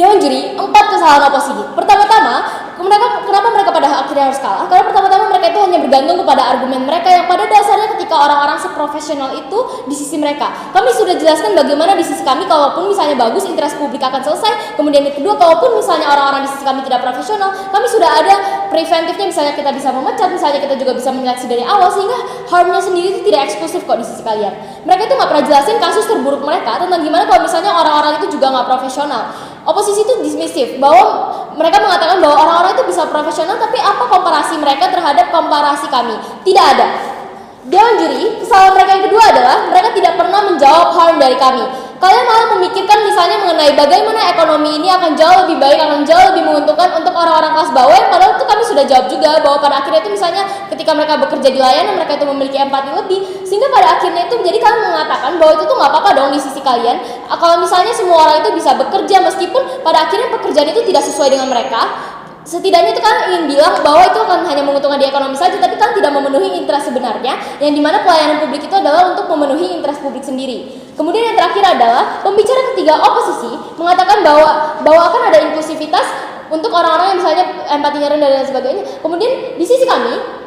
Dewan juri, 4 kesalahan oposisi. Pertama-tama, kenapa mereka pada akhirnya harus kalah? Karena pertama-tama mereka itu hanya bergantung kepada argumen mereka yang pada dasarnya ketika orang-orang seprofesional itu di sisi mereka. Kami sudah jelaskan bagaimana di sisi kami, kalaupun misalnya bagus, interest publik akan selesai. Kemudian yang kedua, kalaupun misalnya orang-orang di sisi kami tidak profesional, kami sudah ada preventifnya, misalnya kita bisa memecat, misalnya kita juga bisa menyeleksi dari awal, sehingga harmnya sendiri itu tidak eksklusif kok di sisi kalian. Mereka itu nggak pernah jelasin kasus terburuk mereka tentang gimana kalau misalnya orang-orang itu juga nggak profesional. Oposisi itu dismissive, bahwa mereka mengatakan bahwa orang-orang itu bisa profesional, tapi apa komparasi mereka terhadap komparasi kami? Tidak ada. Dewan juri, kesalahan mereka yang kedua adalah mereka tidak pernah menjawab harm dari kami. Kalian malah memikirkan misalnya mengenai bagaimana ekonomi ini akan jauh lebih baik, akan jauh lebih menguntungkan untuk orang-orang kelas bawah, yang padahal itu kami sudah jawab juga bahwa pada akhirnya itu misalnya ketika mereka bekerja di layanan, mereka itu memiliki empati lebih, sehingga pada akhirnya itu jadi kalian mengatakan bahwa itu tuh nggak apa-apa dong di sisi kalian kalau misalnya semua orang itu bisa bekerja meskipun pada akhirnya pekerjaan itu tidak sesuai dengan mereka. Setidaknya itu kan ingin bilang bahwa itu akan hanya menguntungkan di ekonomi saja, tapi kan tidak memenuhi interest sebenarnya, yang dimana pelayanan publik itu adalah untuk memenuhi interest publik sendiri. Kemudian yang terakhir adalah pembicara ketiga oposisi mengatakan bahwa akan ada inklusivitas untuk orang-orang yang misalnya empatinya rendah dan sebagainya. Kemudian di sisi kami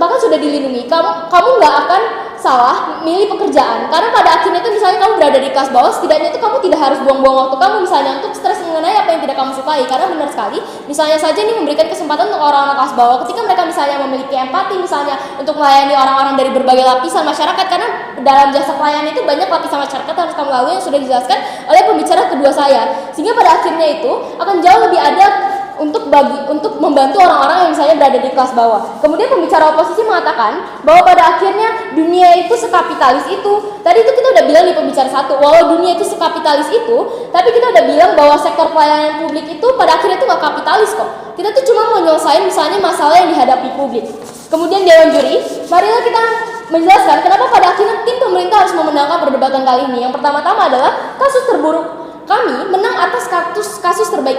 bahkan sudah dilindungi. Kamu nggak akan salah milih pekerjaan, karena pada akhirnya itu misalnya kamu berada di kelas bawah, setidaknya itu kamu tidak harus buang-buang waktu kamu misalnya untuk stres mengenai apa yang tidak kamu sukai. Karena benar sekali, misalnya saja ini memberikan kesempatan untuk orang-orang kelas bawah ketika mereka misalnya memiliki empati misalnya untuk melayani orang-orang dari berbagai lapisan masyarakat, karena dalam jasa pelayanan itu banyak lapisan masyarakat harus kamu lalui yang sudah dijelaskan oleh pembicara kedua saya, sehingga pada akhirnya itu akan jauh lebih ada untuk membantu orang-orang yang misalnya berada di kelas bawah. Kemudian pembicara oposisi mengatakan bahwa pada akhirnya dunia itu sekapitalis itu. Tadi itu kita udah bilang di pembicara satu, walau dunia itu sekapitalis itu, tapi kita udah bilang bahwa sektor pelayanan publik itu pada akhirnya itu nggak kapitalis kok. Kita tuh cuma mau nyelesain misalnya masalah yang dihadapi publik. Kemudian dewan juri, marilah kita menjelaskan kenapa pada akhirnya tim pemerintah harus memenangkan perdebatan kali ini. Yang pertama-tama adalah kasus terburuk kami menang atas kasus terbaik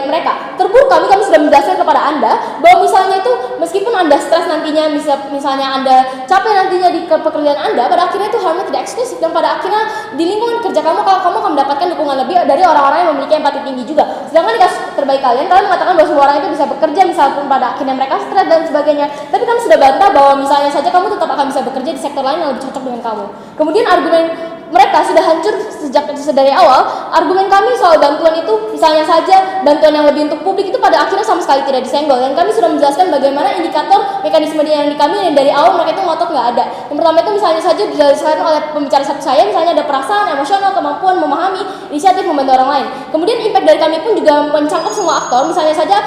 mereka. Terburuk kami sudah menjelaskan kepada Anda bahwa misalnya itu meskipun Anda stres nantinya, misalnya Anda capek nantinya di pekerjaan Anda, pada akhirnya itu harmnya tidak eksklusif, dan pada akhirnya di lingkungan kerja kamu akan mendapatkan dukungan lebih dari orang-orang yang memiliki empati tinggi juga. Sedangkan di kasus terbaik kalian mengatakan bahwa semua orang itu bisa bekerja misalkan pada akhirnya mereka stres dan sebagainya. Tapi kami sudah bantah bahwa misalnya saja kamu tetap akan bisa bekerja di sektor lain yang lebih cocok dengan kamu. Kemudian argumen mereka sudah hancur sejak dari awal. Argumen kami soal bantuan itu, misalnya saja bantuan yang lebih untuk publik itu pada akhirnya sama sekali tidak disenggol, dan kami sudah menjelaskan bagaimana indikator mekanisme yang di kami yang dari awal mereka itu ngotot nggak ada. Yang pertama itu misalnya saja dijelaskan oleh pembicara satu saya, misalnya ada perasaan, emosional, kemampuan memahami, inisiatif membantu orang lain. Kemudian impact dari kami pun juga mencangkup semua aktor, misalnya saja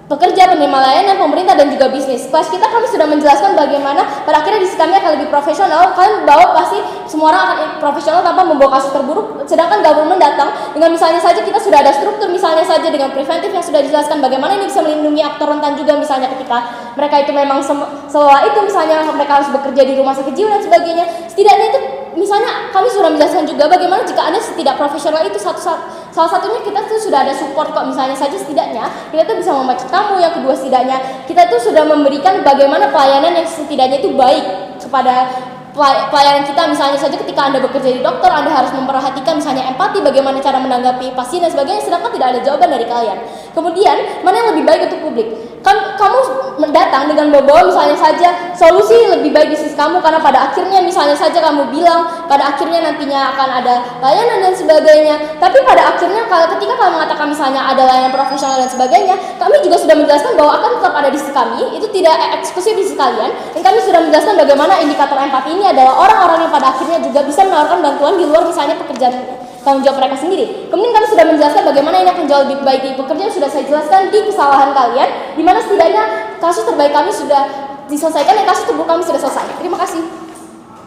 pekerja, penerima layanan, pemerintah, dan juga bisnis. Kelas kita kami sudah menjelaskan bagaimana pada akhirnya di sisi kami akan lebih profesional. Kalian bahwa pasti semua orang akan profesional tanpa membawa kasus terburuk. Sedangkan government datang dengan misalnya saja kita sudah ada struktur, misalnya saja dengan preventif yang sudah dijelaskan bagaimana ini bisa melindungi aktor rentan juga, misalnya ketika mereka itu memang seolah itu misalnya mereka harus bekerja di rumah sakit jiwa dan sebagainya. Setidaknya itu misalnya kami sudah menjelaskan juga bagaimana jika Anda tidak profesional itu salah satunya kita tuh sudah ada support kok, misalnya saja setidaknya kita tuh bisa membaca kamu, yang kedua setidaknya kita tuh sudah memberikan bagaimana pelayanan yang setidaknya itu baik kepada pelayanan kita. Misalnya saja ketika Anda bekerja di dokter, Anda harus memperhatikan misalnya empati, bagaimana cara menanggapi pasien dan sebagainya, sedangkan tidak ada jawaban dari kalian. Kemudian mana yang lebih baik untuk publik? Kamu mendatang dengan bahwa misalnya saja solusi lebih baik di sisi kamu, karena pada akhirnya misalnya saja kamu bilang pada akhirnya nantinya akan ada layanan dan sebagainya, tapi pada akhirnya ketika kamu mengatakan misalnya ada layanan profesional dan sebagainya, kami juga sudah menjelaskan bahwa akan tetap ada di sisi kami, itu tidak eksklusif di sisi kalian, dan kami sudah menjelaskan bagaimana indikator empati ini adalah orang-orang yang pada akhirnya juga bisa menawarkan bantuan di luar misalnya pekerjaan tanggung jawab mereka sendiri. Kemudian kami sudah menjelaskan bagaimana ini akan jauh lebih baik di pekerjaan, sudah saya jelaskan di kesalahan kalian, di mana setidaknya kasus terbaik kami sudah diselesaikan dan kasus terburuk kami sudah selesai. Terima kasih.